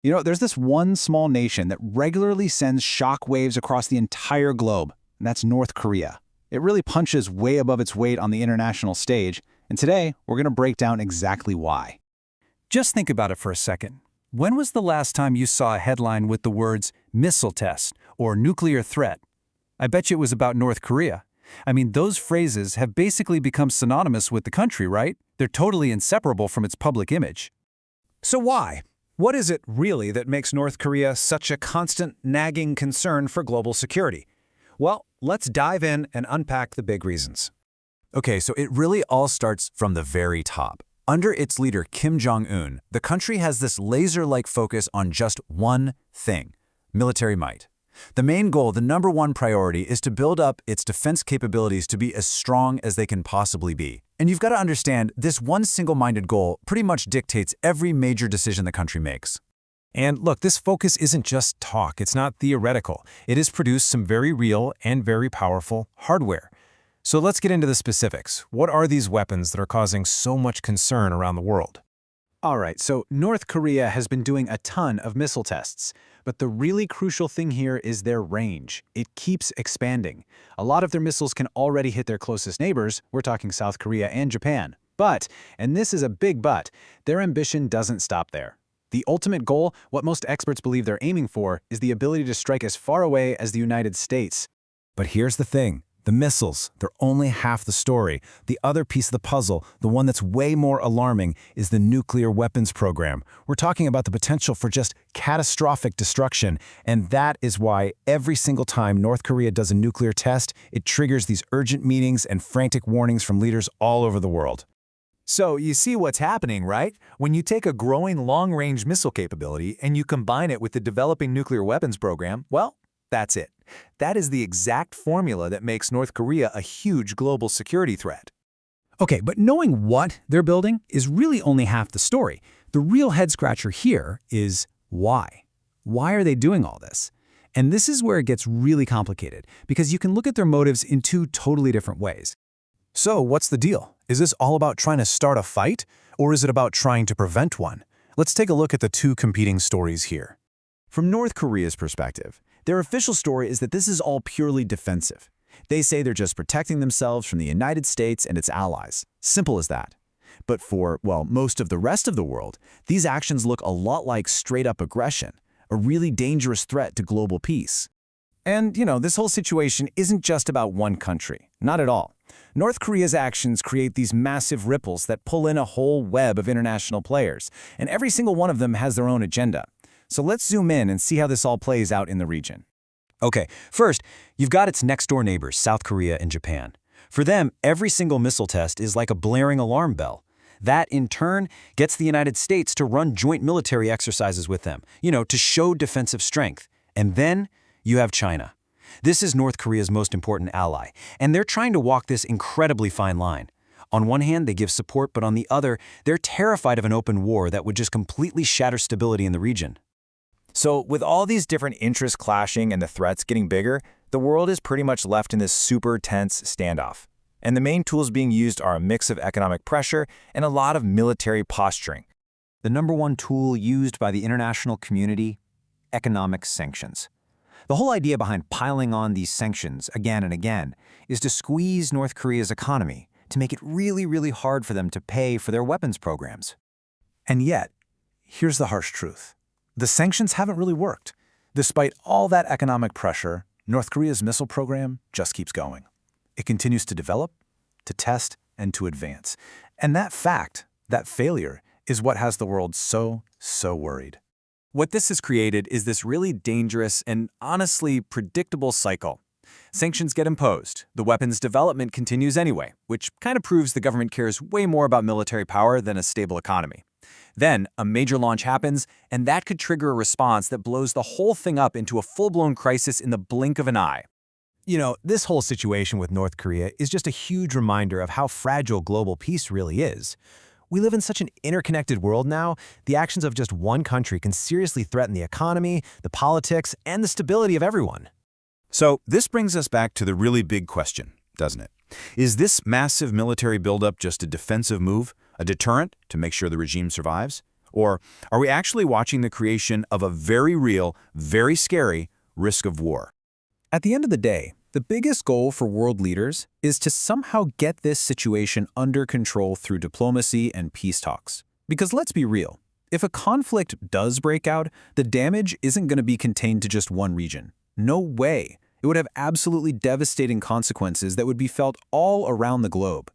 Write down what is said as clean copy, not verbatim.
There's this one small nation that regularly sends shock waves across the entire globe, and that's North Korea. It really punches way above its weight on the international stage, and today we're going to break down exactly why. Just think about it for a second. When was the last time you saw a headline with the words missile test or nuclear threat? I bet you it was about North Korea. I mean, those phrases have basically become synonymous with the country, right? They're totally inseparable from its public image. So why? What is it really that makes North Korea such a constant, nagging concern for global security? Well, let's dive in and unpack the big reasons. Okay, so it really all starts from the very top. Under its leader Kim Jong-un, the country has this laser-like focus on just one thing: military might. The main goal, the number one priority, is to build up its defense capabilities to be as strong as they can possibly be. And you've got to understand, this one single-minded goal pretty much dictates every major decision the country makes. And look, this focus isn't just talk, it's not theoretical. It has produced some very real and very powerful hardware. So let's get into the specifics. What are these weapons that are causing so much concern around the world? All right, so North Korea has been doing a ton of missile tests, but the really crucial thing here is their range. It keeps expanding. A lot of their missiles can already hit their closest neighbors, we're talking South Korea and Japan. But, and this is a big but, their ambition doesn't stop there. The ultimate goal, what most experts believe they're aiming for, is the ability to strike as far away as the United States. But here's the thing. The missiles, they're only half the story. The other piece of the puzzle, the one that's way more alarming, is the nuclear weapons program. We're talking about the potential for just catastrophic destruction, and that is why every single time North Korea does a nuclear test, it triggers these urgent meetings and frantic warnings from leaders all over the world. So you see what's happening, right? When you take a growing long-range missile capability and you combine it with the developing nuclear weapons program, well, that's it. That is the exact formula that makes North Korea a huge global security threat. Okay, but knowing what they're building is really only half the story. The real head-scratcher here is why. Why are they doing all this? And this is where it gets really complicated, because you can look at their motives in two totally different ways. So what's the deal? Is this all about trying to start a fight, or is it about trying to prevent one? Let's take a look at the two competing stories here. From North Korea's perspective, their official story is that this is all purely defensive. They say they're just protecting themselves from the United States and its allies. Simple as that. But for, well, most of the rest of the world, these actions look a lot like straight-up aggression, a really dangerous threat to global peace. And, this whole situation isn't just about one country. Not at all. North Korea's actions create these massive ripples that pull in a whole web of international players, and every single one of them has their own agenda. So let's zoom in and see how this all plays out in the region. Okay, first, you've got its next-door neighbors, South Korea and Japan. For them, every single missile test is like a blaring alarm bell. That, in turn, gets the United States to run joint military exercises with them, to show defensive strength. And then you have China. This is North Korea's most important ally, and they're trying to walk this incredibly fine line. On one hand, they give support, but on the other, they're terrified of an open war that would just completely shatter stability in the region. So with all these different interests clashing and the threats getting bigger, the world is pretty much left in this super tense standoff. And the main tools being used are a mix of economic pressure and a lot of military posturing. The number one tool used by the international community: economic sanctions. The whole idea behind piling on these sanctions again and again is to squeeze North Korea's economy, to make it really, really hard for them to pay for their weapons programs. And yet, here's the harsh truth. The sanctions haven't really worked. Despite all that economic pressure, North Korea's missile program just keeps going. It continues to develop, to test, and to advance. And that fact, that failure, is what has the world so worried. What this has created is this really dangerous and honestly predictable cycle. Sanctions get imposed, the weapons development continues anyway, which kind of proves the government cares way more about military power than a stable economy. Then, a major launch happens, and that could trigger a response that blows the whole thing up into a full-blown crisis in the blink of an eye. This whole situation with North Korea is just a huge reminder of how fragile global peace really is. We live in such an interconnected world now, the actions of just one country can seriously threaten the economy, the politics, and the stability of everyone. So this brings us back to the really big question, doesn't it? Is this massive military buildup just a defensive move, a deterrent to make sure the regime survives? Or are we actually watching the creation of a very real, very scary risk of war? At the end of the day, the biggest goal for world leaders is to somehow get this situation under control through diplomacy and peace talks. Because let's be real, if a conflict does break out, the damage isn't going to be contained to just one region. No way. It would have absolutely devastating consequences that would be felt all around the globe.